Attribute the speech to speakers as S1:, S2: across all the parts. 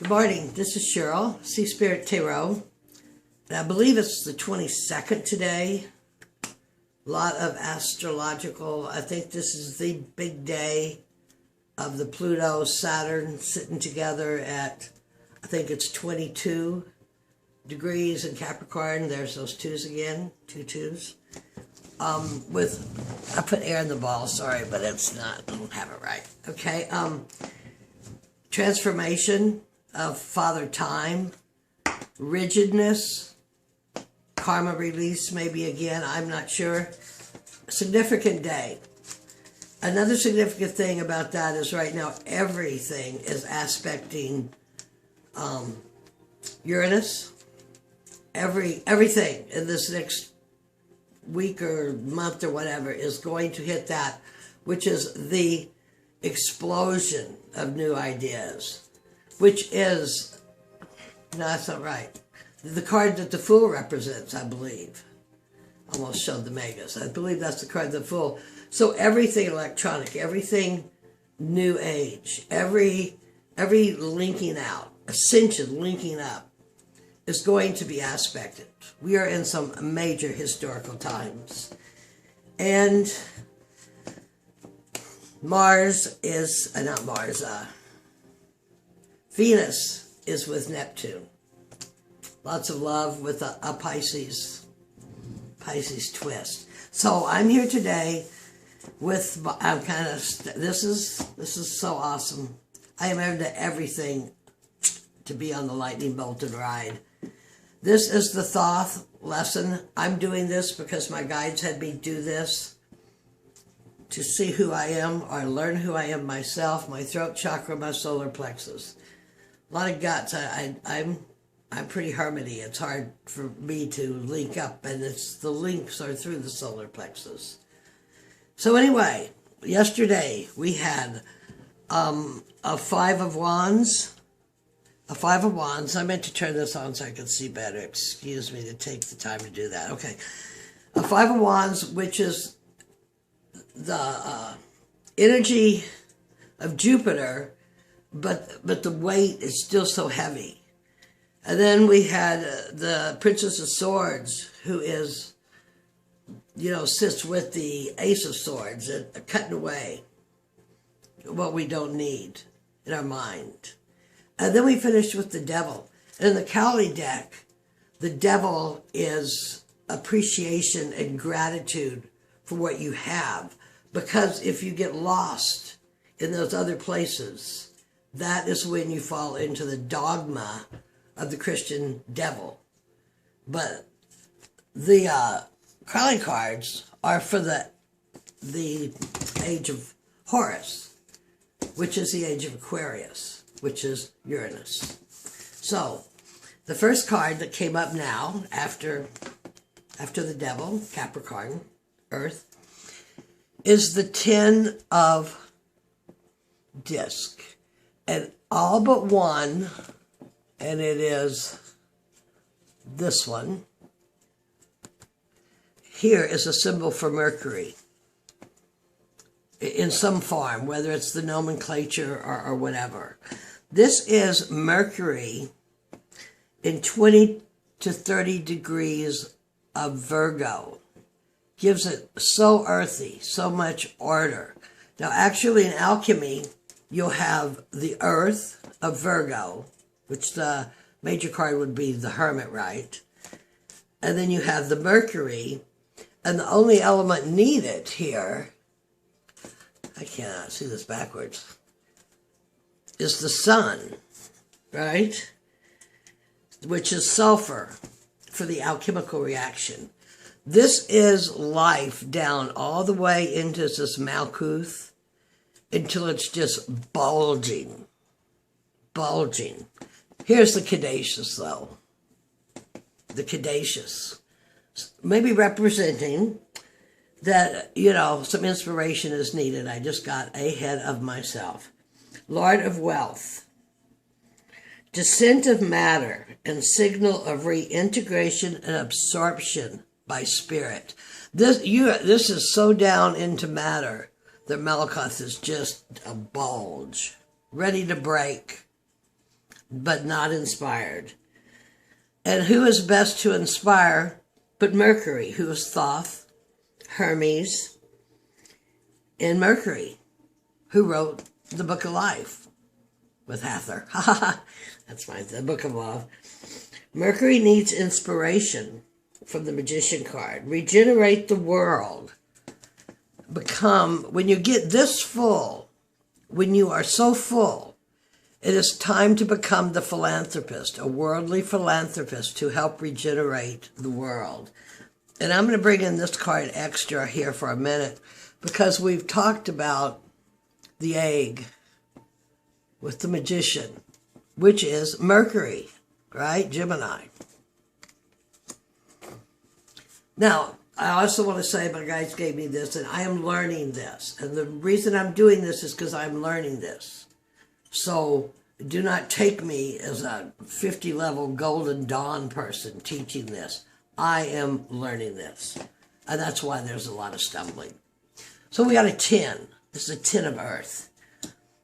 S1: Good morning, this is Cheryl, Sea Spirit Tarot. And I believe it's the 22nd today. A lot of astrological, I think this is the big day of the Pluto, Saturn sitting together at, I think it's 22 degrees in Capricorn. There's those twos again, two twos. I put air in the ball, sorry, but it's not, I don't have it right. Okay, transformation of Father Time, rigidness, karma release maybe again, I'm not sure. Significant day. Another significant thing about that is right now everything is aspecting Uranus. Everything in this next week or month or whatever is going to hit that, which is the explosion of new ideas. Which is, no, that's not right. The card that the Fool represents, I believe. Almost showed the Magus. I believe that's the card, the Fool. So everything electronic, everything new age, every linking out, ascension linking up is going to be aspected. We are in some major historical times. And Mars is, not Mars, Venus is with Neptune. Lots of love with a Pisces twist. So I'm here today with, I'm kind of, this is so awesome. I am into everything to be on the lightning bolted ride. This is the Thoth lesson. I'm doing this because my guides had me do this to see who I am or learn who I am myself, my throat chakra, my solar plexus. A lot of guts. I'm pretty hermity. It's hard for me to link up, and the links are through the solar plexus. So anyway, yesterday we had a Five of Wands. A Five of Wands. I meant to turn this on so I could see better. Excuse me to take the time to do that. Okay. A Five of Wands, which is the energy of Jupiter, but the weight is still so heavy. And then we had the Princess of Swords, who is, sits with the Ace of Swords, cutting away what we don't need in our mind. And then we finished with the Devil. And in the Cowley deck, the Devil is appreciation and gratitude for what you have. Because if you get lost in those other places, that is when you fall into the dogma of the Christian devil. But the Crowley cards are for the age of Horus, which is the age of Aquarius, which is Uranus. So, the first card that came up now, after the Devil, Capricorn, Earth, is the Ten of Disc. And all but one, and it is this one, here is a symbol for Mercury in some form, whether it's the nomenclature or whatever. This is Mercury in 20 to 30 degrees of Virgo. Gives it so earthy, so much order. Now, actually, in Alchemy, you'll have the Earth of Virgo, which the major card would be the Hermit, right? And then you have the Mercury, and the only element needed here, I cannot see this backwards, is the Sun, right? Which is sulfur for the alchemical reaction. This is life down all the way into this Malkuth until it's just bulging. Bulging. Here's the Caduceus, though. The Caduceus. Maybe representing that, some inspiration is needed. I just got ahead of myself. Lord of Wealth. Descent of matter and signal of reintegration and absorption by spirit. This is so down into matter that Malakoth is just a bulge, ready to break. but not inspired. And who is best to inspire but Mercury, who is Thoth, Hermes, and Mercury, who wrote the Book of Life with Hathor. That's the Book of Love. Mercury needs inspiration from the Magician card. Regenerate the world. When you get this full, when you are so full, it is time to become the philanthropist, a worldly philanthropist to help regenerate the world. And I'm going to bring in this card extra here for a minute because we've talked about the egg with the Magician, which is Mercury, right? Gemini. Now, I also want to say my guides gave me this, and I am learning this. And the reason I'm doing this is because I'm learning this. So do not take me as a 50-level Golden Dawn person teaching this. I am learning this. And that's why there's a lot of stumbling. So we got a 10. This is a 10 of Earth.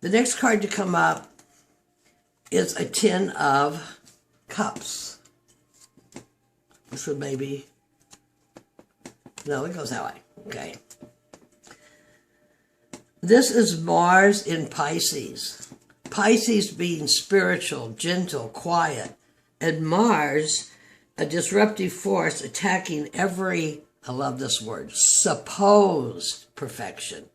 S1: The next card to come up is a 10 of Cups. This would maybe... No, it goes that way. Okay. This is Mars in Pisces. Pisces being spiritual, gentle, quiet. And Mars, a disruptive force attacking every, I love this word, supposed perfection.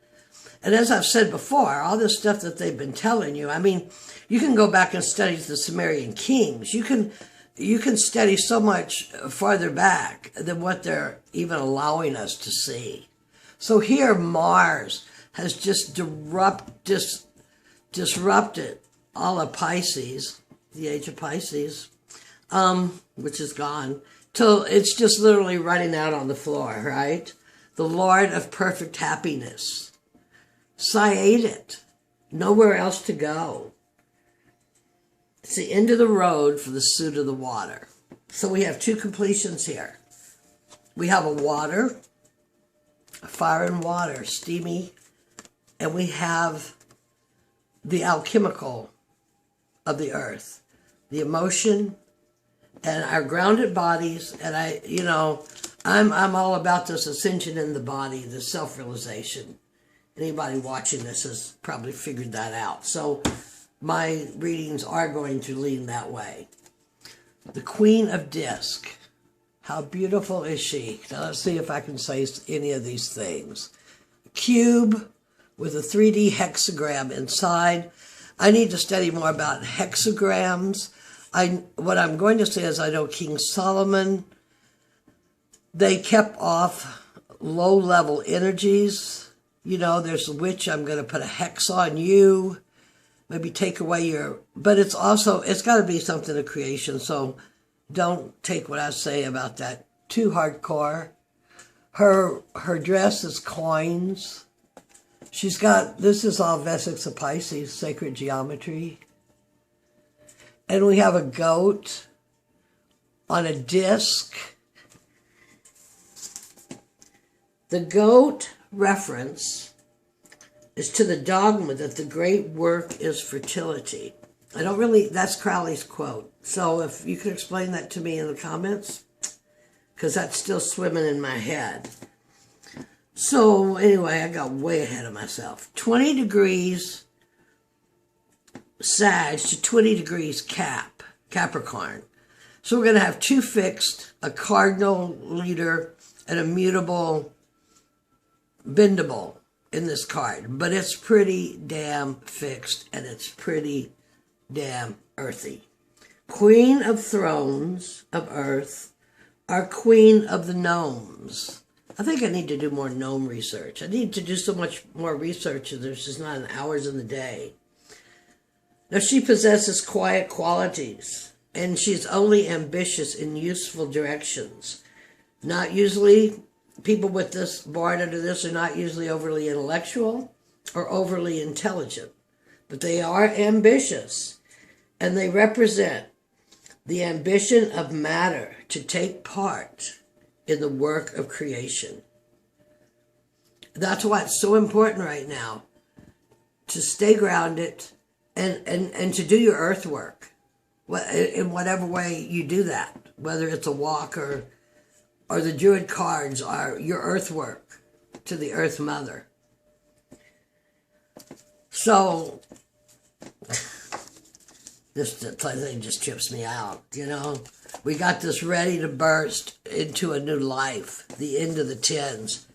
S1: And as I've said before, all this stuff that they've been telling you, I mean, you can go back and study the Sumerian kings. You can study so much farther back than what they're even allowing us to see. So here Mars has just disrupted all of Pisces, the age of Pisces, which is gone, till it's just literally running out on the floor, right? The Lord of perfect happiness. Sciated. Nowhere else to go. It's the end of the road for the suit of the water. So we have two completions here. We have a water, fire and water, steamy, and we have the alchemical of the earth, the emotion, and our grounded bodies. And I'm all about this ascension in the body, the self-realization. Anybody watching this has probably figured that out. So my readings are going to lean that way. The Queen of Disc. How beautiful is she? Now let's see if I can say any of these things. Cube with a 3D hexagram inside. I need to study more about hexagrams. What I'm going to say is I know King Solomon, they kept off low-level energies. You know, there's a witch, I'm going to put a hex on you. Maybe take away but it's got to be something of creation, so don't take what I say about that too hardcore. Her dress is coins. This is all Vesics of Pisces, sacred geometry. And we have a goat on a disc. The goat reference is to the dogma that the great work is fertility. That's Crowley's quote. So if you could explain that to me in the comments, because that's still swimming in my head. So anyway, I got way ahead of myself. 20 degrees Sag to 20 degrees Capricorn. So we're going to have two fixed, a cardinal leader, and a mutable, bendable in this card. But it's pretty damn fixed, and it's pretty damn earthy. Queen of Thrones of Earth, our Queen of the Gnomes. I think I need to do more gnome research. I need to do so much more research, and there's just not hours in the day. Now, she possesses quiet qualities, and she's only ambitious in useful directions. Not usually, people with this board under this are not usually overly intellectual or overly intelligent, but they are ambitious, and they represent the ambition of matter to take part in the work of creation. That's why it's so important right now to stay grounded and to do your earth work. in whatever way you do that, whether it's a walk or the Druid cards are your earthwork to the Earth Mother. So, this thing just trips me out, you know. We got this ready to burst into a new life, the end of the tens,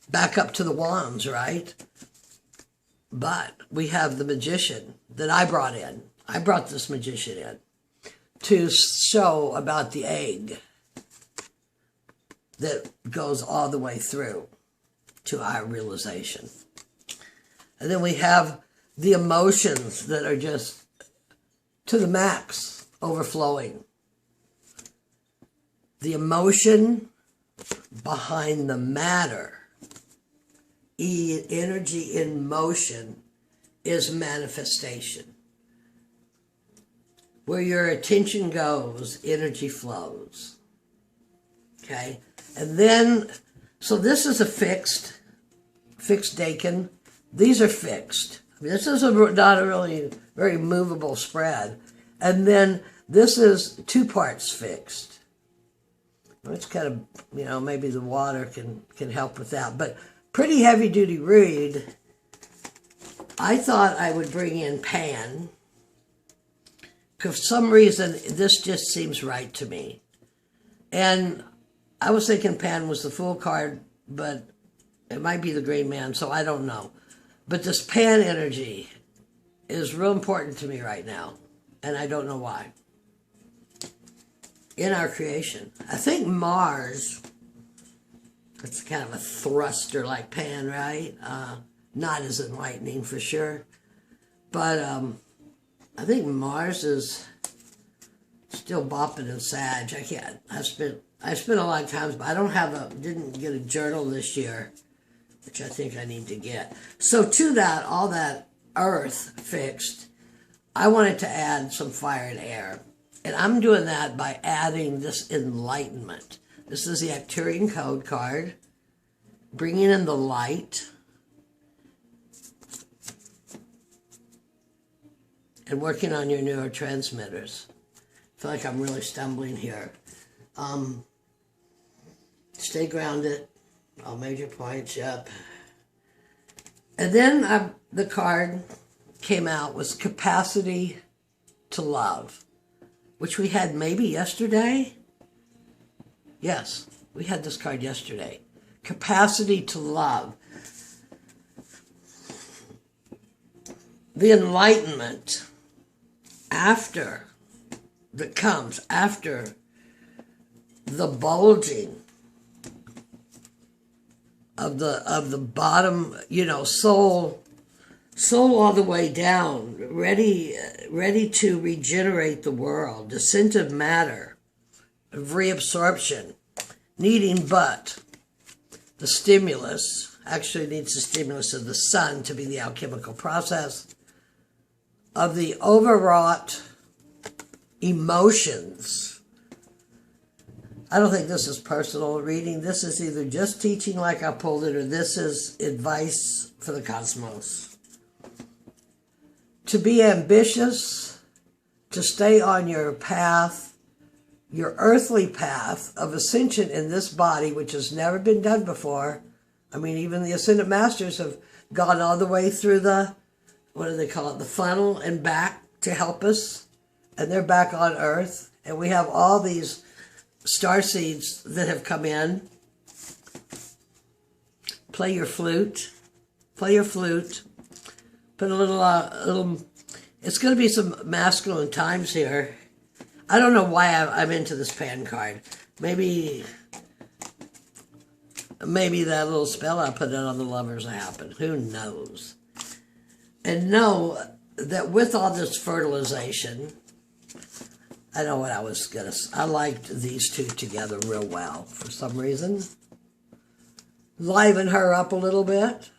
S1: back up to the wands, right? But we have the magician that I brought in. I brought this magician in to show about the egg that goes all the way through to our realization. And then we have the emotions that are just to the max, overflowing. The emotion behind the matter, energy in motion, is manifestation. Where your attention goes, energy flows. Okay? And then, so this is a fixed Dakin. These are fixed. I mean, this is not a really very movable spread. And then this is 2 parts fixed. It's kind of, you know, maybe the water can help with that. But pretty heavy duty read. I thought I would bring in Pan. For some reason, this just seems right to me. And I was thinking Pan was the Fool card, but it might be the Green Man, so I don't know. But this Pan energy is real important to me right now, and I don't know why. In our creation. I think Mars, that's kind of a thruster like Pan, right? Not as enlightening for sure. But I think Mars is still bopping in Sag. I can't. I spent a lot of times, but I didn't get a journal this year, which I think I need to get. So to that, all that earth fixed, I wanted to add some fire and air. And I'm doing that by adding this Enlightenment. This is the Arcturian Code card, bringing in the light, and working on your neurotransmitters. I feel like I'm really stumbling here. Stay grounded. All major points, yep. And then the card came out was Capacity to Love, which we had maybe yesterday. Yes, we had this card yesterday. Capacity to Love. The enlightenment that comes after the bulging of the bottom, you know, soul all the way down, ready to regenerate the world, descent of matter, of reabsorption, needing but the stimulus, actually needs the stimulus of the sun to be the alchemical process, of the overwrought emotions. I don't think this is personal reading. This is either just teaching like I pulled it, or this is advice for the cosmos. To be ambitious, to stay on your path, your earthly path of ascension in this body, which has never been done before. I mean, even the Ascended Masters have gone all the way through the, what do they call it, the funnel and back to help us. And they're back on Earth. And we have all these starseeds that have come in. Play your flute. Play your flute. Put a little, it's going to be some masculine times here. I don't know why I'm into this Pan card. Maybe that little spell I put on the lovers happened. Who knows? And know that with all this fertilization, I know what I liked these two together real well for some reason. Liven her up a little bit.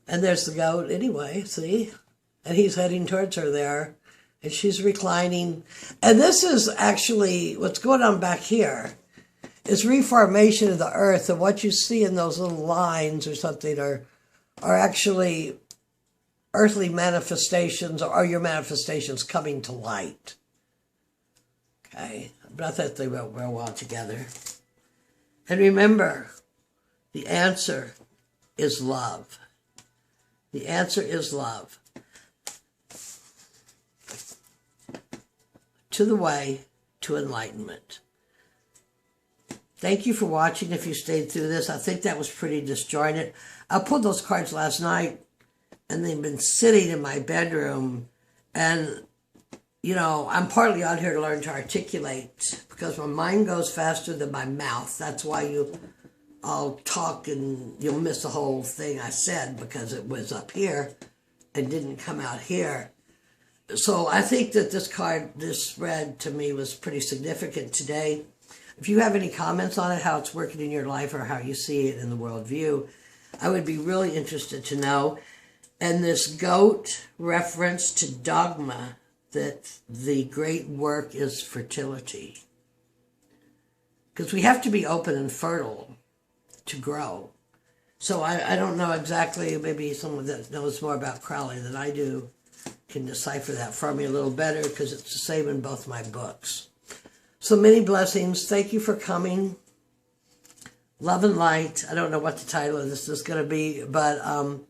S1: And there's the goat anyway, see? And he's heading towards her there. And she's reclining. And this is actually, what's going on back here is reformation of the earth. And what you see in those little lines or something are actually earthly manifestations or your manifestations coming to light. Okay, but I thought they went real well together. And remember, the answer is love. The answer is love. To the way to enlightenment. Thank you for watching if you stayed through this. I think that was pretty disjointed. I pulled those cards last night, and they've been sitting in my bedroom. And, you know, I'm partly out here to learn to articulate because my mind goes faster than my mouth. That's why I'll talk and you'll miss the whole thing I said because it was up here and didn't come out here. So I think that this spread to me was pretty significant today. If you have any comments on it, how it's working in your life or how you see it in the worldview, I would be really interested to know. And this goat reference to dogma, that the great work is fertility. Because we have to be open and fertile to grow. So I don't know exactly, maybe someone that knows more about Crowley than I do can decipher that for me a little better because it's the same in both my books. So many blessings. Thank you for coming. Love and light. I don't know what the title of this is going to be, but I'm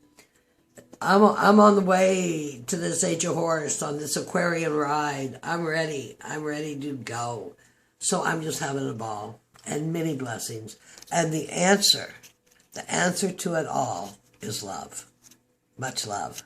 S1: on the way to this Age of Horus on this Aquarian ride. I'm ready. I'm ready to go. So I'm just having a ball and many blessings. And the answer to it all is love. Much love.